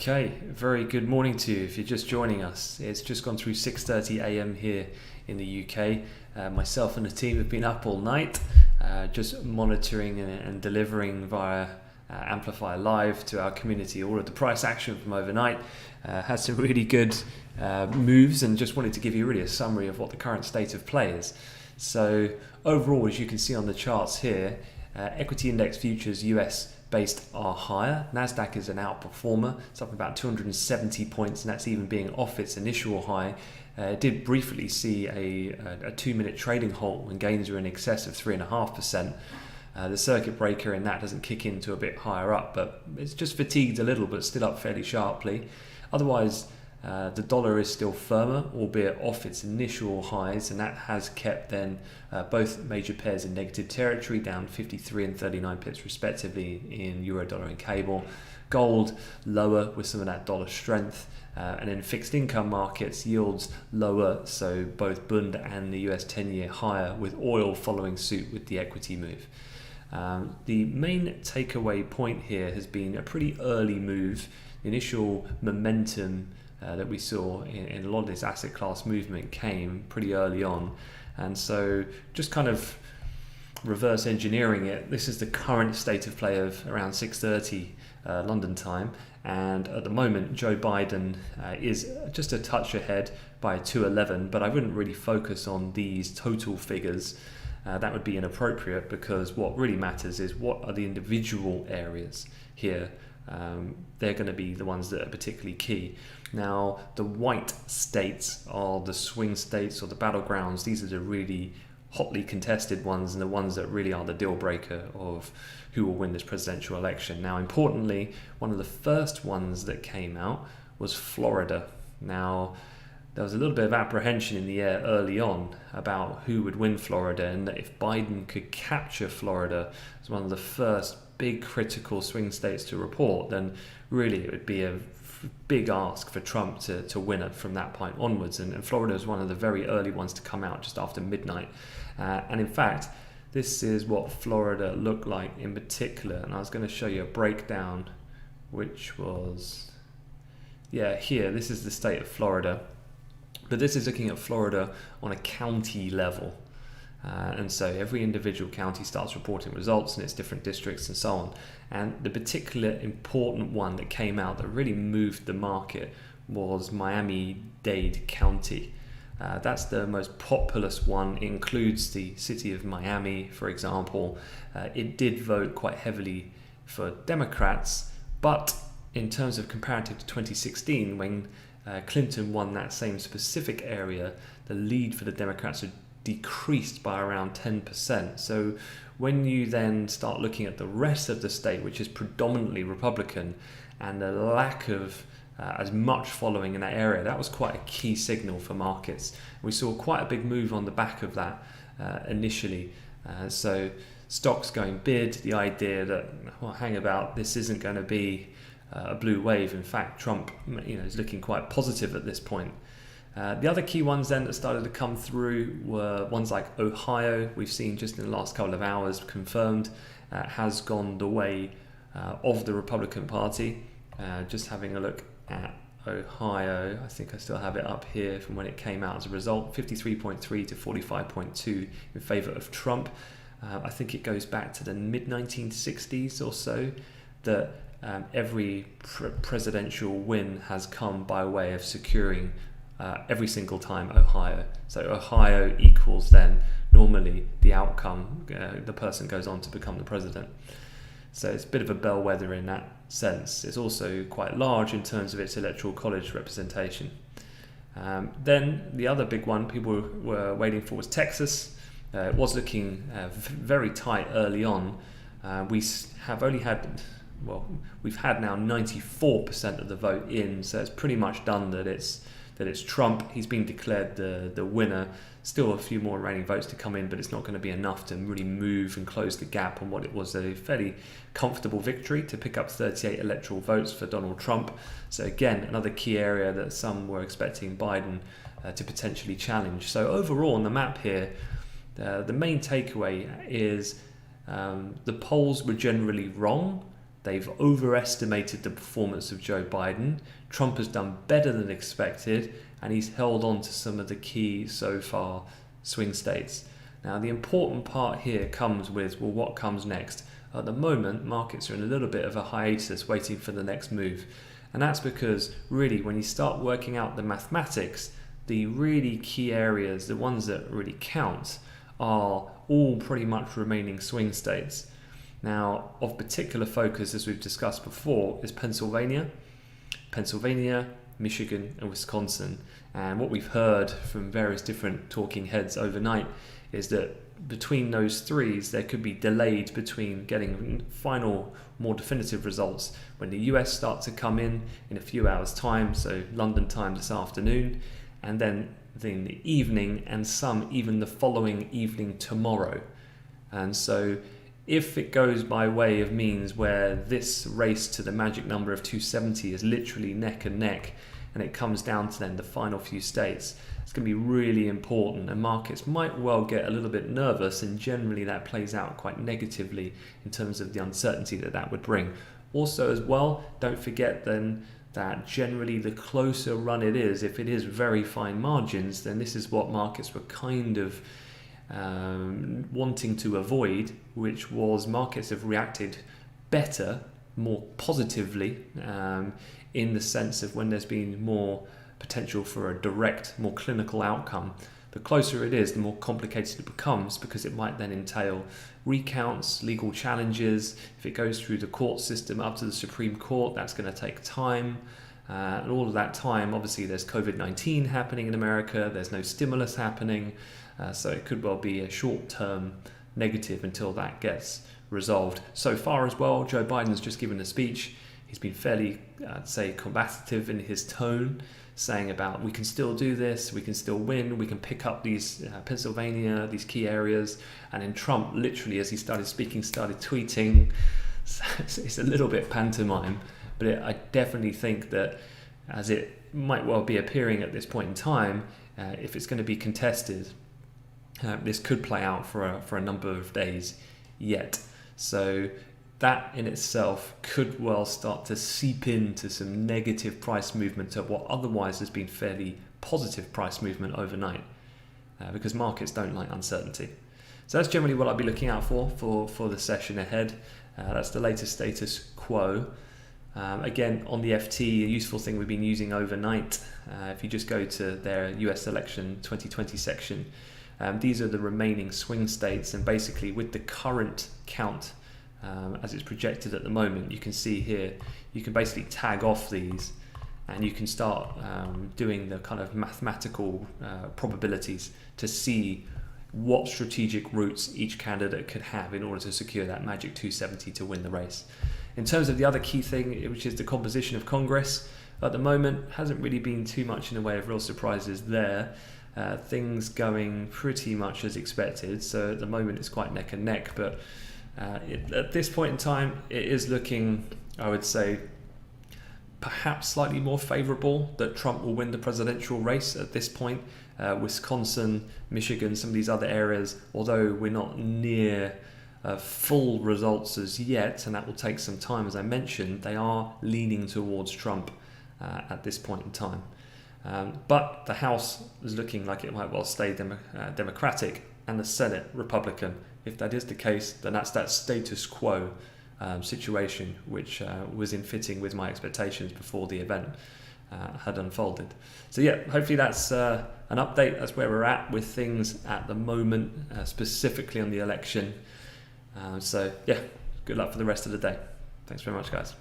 Okay, very good morning to you if you're just joining us. It's just gone through 6:30 a.m. here in the UK. Myself and the team have been up all night, just monitoring and delivering via Amplify Live to our community all of the price action from overnight. Had some really good moves, and just wanted to give you really a summary of what the current state of play is. So overall, as you can see on the charts here, equity index futures US based are higher. Nasdaq is an outperformer. It's up about 270 points, and that's even being off its initial high. It did briefly see a 2-minute trading halt when gains were in excess of 3.5%. The circuit breaker in that doesn't kick into a bit higher up, but it's just fatigued a little, but still up fairly sharply. Otherwise, the dollar is still firmer, albeit off its initial highs, and that has kept then both major pairs in negative territory, down 53 and 39 pips respectively in euro, dollar and cable. Gold lower with some of that dollar strength, and in fixed income markets, yields lower, so both Bund and the US 10-year higher, with oil following suit with the equity move. The main takeaway point here has been a pretty early move. The initial momentum that we saw in a lot of this asset class movement came pretty early on, and so just kind of reverse engineering it, this is the current state of play of around 6:30 London time, and at the moment Joe Biden is just a touch ahead by 211, but I wouldn't really focus on these total figures. That would be inappropriate, because what really matters is what are the individual areas here. They're going to be the ones that are particularly key. Now, the white states are the swing states or the battlegrounds. These are the really hotly contested ones, and the ones that really are the deal breaker of who will win this presidential election. Now, importantly, one of the first ones that came out was Florida. Now, there was a little bit of apprehension in the air early on about who would win Florida, and that if Biden could capture Florida as one of the first big critical swing states to report, then really it would be a big ask for Trump to win it from that point onwards. And Florida was one of the very early ones to come out just after midnight. And in fact, this is what Florida looked like in particular. And I was going to show you a breakdown, which was, here, this is the state of Florida. But this is looking at Florida on a county level. And so every individual county starts reporting results in its different districts and so on. And the particular important one that came out that really moved the market was Miami-Dade County. That's the most populous one. It includes the city of Miami, for example. It did vote quite heavily for Democrats, but in terms of comparative to 2016, when Clinton won that same specific area, the lead for the Democrats had decreased by around 10%. So when you then start looking at the rest of the state, which is predominantly Republican, and the lack of as much following in that area, that was quite a key signal for markets. We saw quite a big move on the back of that initially. So stocks going bid, the idea that, well, hang about, this isn't going to be a blue wave. In fact, Trump, is looking quite positive at this point. The other key ones then that started to come through were ones like Ohio. We've seen just in the last couple of hours confirmed has gone the way of the Republican Party. Just having a look at Ohio, I think I still have it up here from when it came out as a result, 53.3 to 45.2 in favour of Trump. I think it goes back to the mid-1960s or so that every presidential win has come by way of securing every single time Ohio. So Ohio equals then normally the outcome, the person goes on to become the president. So it's a bit of a bellwether in that sense. It's also quite large in terms of its electoral college representation. Then the other big one people were waiting for was Texas. It was looking very tight early on. We've had now 94% of the vote in, so it's pretty much done that it's Trump. He's been declared the winner. Still a few more remaining votes to come in, but it's not going to be enough to really move and close the gap on what it was a fairly comfortable victory to pick up 38 electoral votes for Donald Trump. So again, another key area that some were expecting Biden to potentially challenge. So overall on the map here, the main takeaway is the polls were generally wrong, They've overestimated the performance of Joe Biden. Trump has done better than expected, and he's held on to some of the key so far swing states. Now, the important part here comes with, well, what comes next? At the moment, markets are in a little bit of a hiatus waiting for the next move. And that's because really when you start working out the mathematics, the really key areas, the ones that really count, are all pretty much remaining swing states. Now, of particular focus, as we've discussed before, is Pennsylvania, Michigan, and Wisconsin. And what we've heard from various different talking heads overnight is that between those threes, there could be delayed between getting final, more definitive results when the US starts to come in a few hours' time, so London time this afternoon, and then in the evening, and some even the following evening tomorrow. And so if it goes by way of means where this race to the magic number of 270 is literally neck and neck, and it comes down to then the final few states, it's going to be really important, and markets might well get a little bit nervous, and generally that plays out quite negatively in terms of the uncertainty that would bring. Also as well, don't forget then that generally the closer run it is, if it is very fine margins, then this is what markets were kind of wanting to avoid, which was markets have reacted better, more positively, in the sense of when there's been more potential for a direct, more clinical outcome. The closer it is, the more complicated it becomes, because it might then entail recounts, legal challenges. If it goes through the court system up to the Supreme Court, that's going to take time. And all of that time, obviously there's COVID-19 happening in America, there's no stimulus happening, so it could well be a short-term negative until that gets resolved. So far as well, Joe Biden's just given a speech. He's been fairly, I'd say, combative in his tone, saying about we can still do this, we can still win, we can pick up these Pennsylvania, these key areas. And then Trump, literally, as he started speaking, started tweeting. So it's a little bit pantomime, but I definitely think that, as it might well be appearing at this point in time, if it's going to be contested, this could play out for a number of days yet. So that in itself could well start to seep into some negative price movement of what otherwise has been fairly positive price movement overnight, because markets don't like uncertainty. So that's generally what I'll be looking out for the session ahead. That's the latest status quo. Again, on the FT, a useful thing we've been using overnight, if you just go to their US election 2020 section, these are the remaining swing states, and basically with the current count as it's projected at the moment, you can see here, you can basically tag off these, and you can start doing the kind of mathematical probabilities to see what strategic routes each candidate could have in order to secure that magic 270 to win the race. In terms of the other key thing, which is the composition of Congress, at the moment hasn't really been too much in the way of real surprises there. Things going pretty much as expected, so at the moment it's quite neck and neck, but at this point in time it is looking, I would say, perhaps slightly more favourable that Trump will win the presidential race at this point. Wisconsin, Michigan, some of these other areas, although we're not near full results as yet, and that will take some time, as I mentioned, they are leaning towards Trump at this point in time. But the House is looking like it might well stay Democratic, and the Senate Republican. If that is the case, then that's that status quo situation, which was in fitting with my expectations before the event had unfolded. So yeah, hopefully that's an update. That's where we're at with things at the moment, specifically on the election. So yeah, good luck for the rest of the day. Thanks very much, guys.